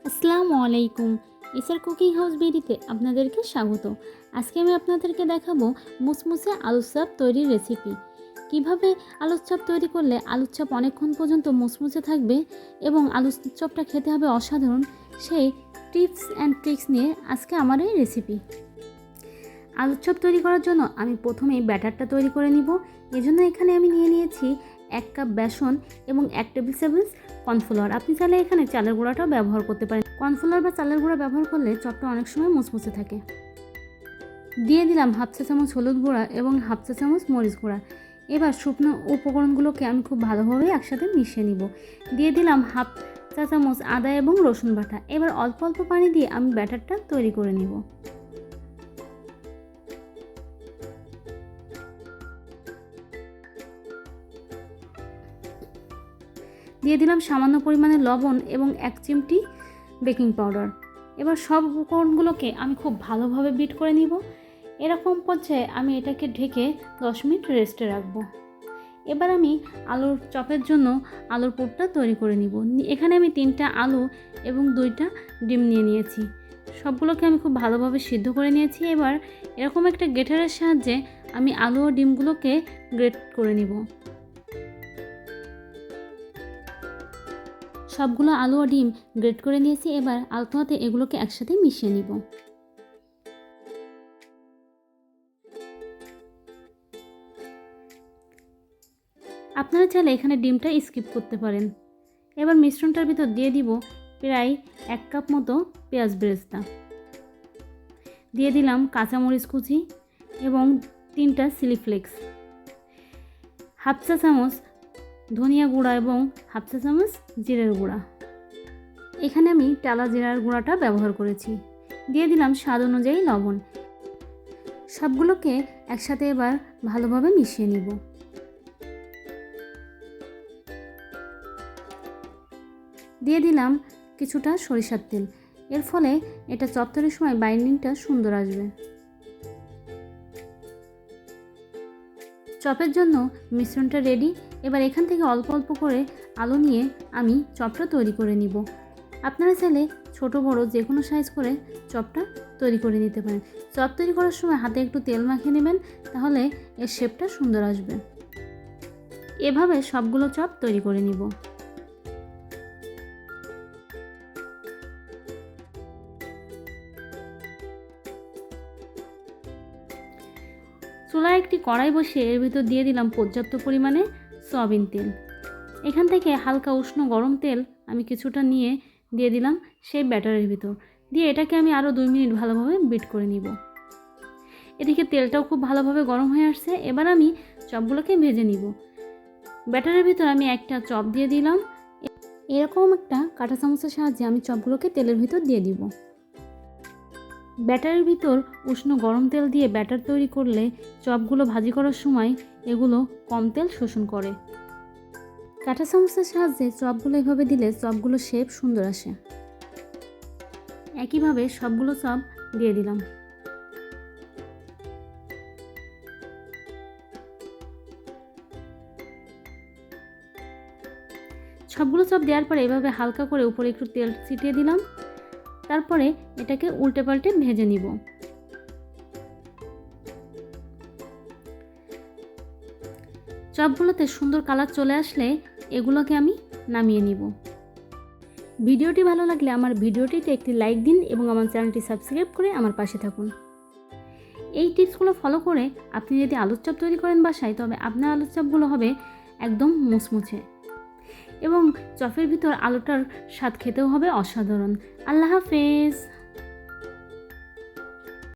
আসসালামু আলাইকুম। SR cooking house বিডিতে আপনাদেরকে স্বাগত। আজকে আমি আপনাদেরকে দেখাবো মুসমুসে আলুর চপ তৈরির রেসিপি। কিভাবে আলুর চপ তৈরি করলে আলুর চপ অনেকক্ষণ পর্যন্ত মুসমুসে থাকবে এবং আলুর চপটা খেতে হবে অসাধারণ, সেই টিপস অ্যান্ড ট্রিক্স নিয়ে আজকে আমার এই রেসিপি। আলুর চপ তৈরি করার জন্য আমি প্রথমেই ব্যাটারটা তৈরি করে নিব। এজন্য এখানে আমি নিয়েছি 1 কাপ বেসন এবং 1 টেবিল চামচ কর্নফ্লাওয়ার। আপনি চাইলে এখানে চালের গুঁড়াটাও ব্যবহার করতে পারেন। কর্নফ্লাওয়ার বা চালের গুঁড়া ব্যবহার করলে চপটা অনেক সময় মুচমুচে থাকে। দিয়ে দিলাম হাফ চা চামচ হলুদ গুঁড়া এবং হাফ চা চামচ মরিচ গুঁড়া। এবার শুকনো উপকরণগুলোকে আমি খুব ভালোভাবে একসাথে মিশিয়ে নিব। দিয়ে দিলাম হাফ চা চামচ আদা এবং রসুন বাটা। এবার অল্প অল্প পানি দিয়ে আমি ব্যাটারটা তৈরি করে নিব। দিয়ে দিলাম সামান্য পরিমাণে লবণ এবং 1 চিমটি বেকিং পাউডার। এবার সব উপকরণগুলোকে আমি খুব ভালোভাবে বিট করে নিব। এরকম পর্যায়ে আমি এটাকে ঢেকে 10 মিনিট রেস্টে রাখবো। এবার আমি আলুর চপের জন্য আলুর পুরটা তৈরি করে নিব। এখানে আমি 3টা আলু এবং 2টা ডিম নিয়েছি। সবগুলোকে আমি খুব ভালোভাবে সিদ্ধ করে নিয়েছি। এবার এরকম একটা গ্রেটারের সাহায্যে আমি আলু ও ডিমগুলোকে গ্রেট করে নিব। সবগুলো আলু ও ডিম গ্রেট করে নিয়েছি। এবার আলতো হাতে এগুলোকে একসাথে মিশিয়ে নিব। আপনারা চাইলে এখানে ডিমটা স্কিপ করতে পারেন। এবার মিশ্রণটার ভিতর দিয়ে দিব প্রায় 1 কাপ মতো পেঁয়াজ বেরেস্তা। দিয়ে দিলাম কাঁচামরিচ কুচি এবং 3টা চিলি ফ্লেক্স, হাফ চা চামচ ধনিয়া গুঁড়া এবং হাফ চা চামচ জিরের গুঁড়া। এখানে আমি টালা জিরার গুঁড়াটা ব্যবহার করেছি। দিয়ে দিলাম স্বাদ অনুযায়ী লবণ। সবগুলোকে একসাথে এবার ভালোভাবে মিশিয়ে নিব। দিয়ে দিলাম কিছুটা সরিষার তেল। এর ফলে এটা চপ তৈরির সময় বাইন্ডিংটা সুন্দর আসবে। চপের জন্য মিশ্রণটা রেডি। এবার এখান থেকে অল্প অল্প করে আলু নিয়ে আমি চপটা তৈরি করে নিব। আপনারা চাইলে ছোট বড় যে কোনো সাইজ করে চপটা তৈরি করে নিতে পারেন। চপ তৈরি করার সময় হাতে একটু তেল মাখিয়ে নেবেন, তাহলে এর শেপটা সুন্দর আসবে। এভাবে সবগুলো চপ তৈরি করে নিব। চুলায় একটি কড়াই বসিয়ে এর ভিতর দিয়ে দিলাম পর্যাপ্ত পরিমাণে সয়াবিন তেল। এখান থেকে হালকা উষ্ণ গরম তেল আমি কিছুটা নিয়ে দিয়ে দিলাম সেই ব্যাটারের ভিতর। দিয়ে এটাকে আমি আরও 2 মিনিট ভালোভাবে বিট করে নিব। এদিকে তেলটাও খুব ভালোভাবে গরম হয়ে আসছে। এবার আমি চপগুলোকে ভেজে নিব। ব্যাটারের ভিতর আমি একটা চপ দিয়ে দিলাম। এরকম একটা কাঁটা চামচের সাহায্যে আমি চপগুলোকে তেলের ভিতর দিয়ে দিব। ব্যাটারের ভিতর উষ্ণ গরম তেল দিয়ে ব্যাটার তৈরি করলে চপগুলো ভাজি করার সময় এগুলো কম তেল শোষণ করে। কাঁটা চামচের সাহায্যে চপগুলো এভাবে দিলে চপগুলো শেপ সুন্দর আসে। একইভাবে সবগুলো চপ দিয়ে দিলাম। সবগুলো চপ দেওয়ার পরে এভাবে হালকা করে উপরে একটু তেল ছিটিয়ে দিলাম। তারপরে এটাকে উল্টে পাল্টে ভেজে নিব। চপগুলোতে সুন্দর কালার চলে আসলে এগুলোকে আমি নামিয়ে নিব। ভিডিওটি ভালো লাগলে আমার ভিডিওটিতে একটি লাইক দিন এবং আমার চ্যানেলটি সাবস্ক্রাইব করে আমার পাশে থাকুন। এই টিপসগুলো ফলো করে আপনি যদি আলুর চপ তৈরি করেন বাসায়, তবে আপনার আলুর চপগুলো হবে একদম মুচমুচে এবং চপের ভিতর আলুটার স্বাদ খেতেও হবে অসাধারণ। আল্লাহ হাফেজ।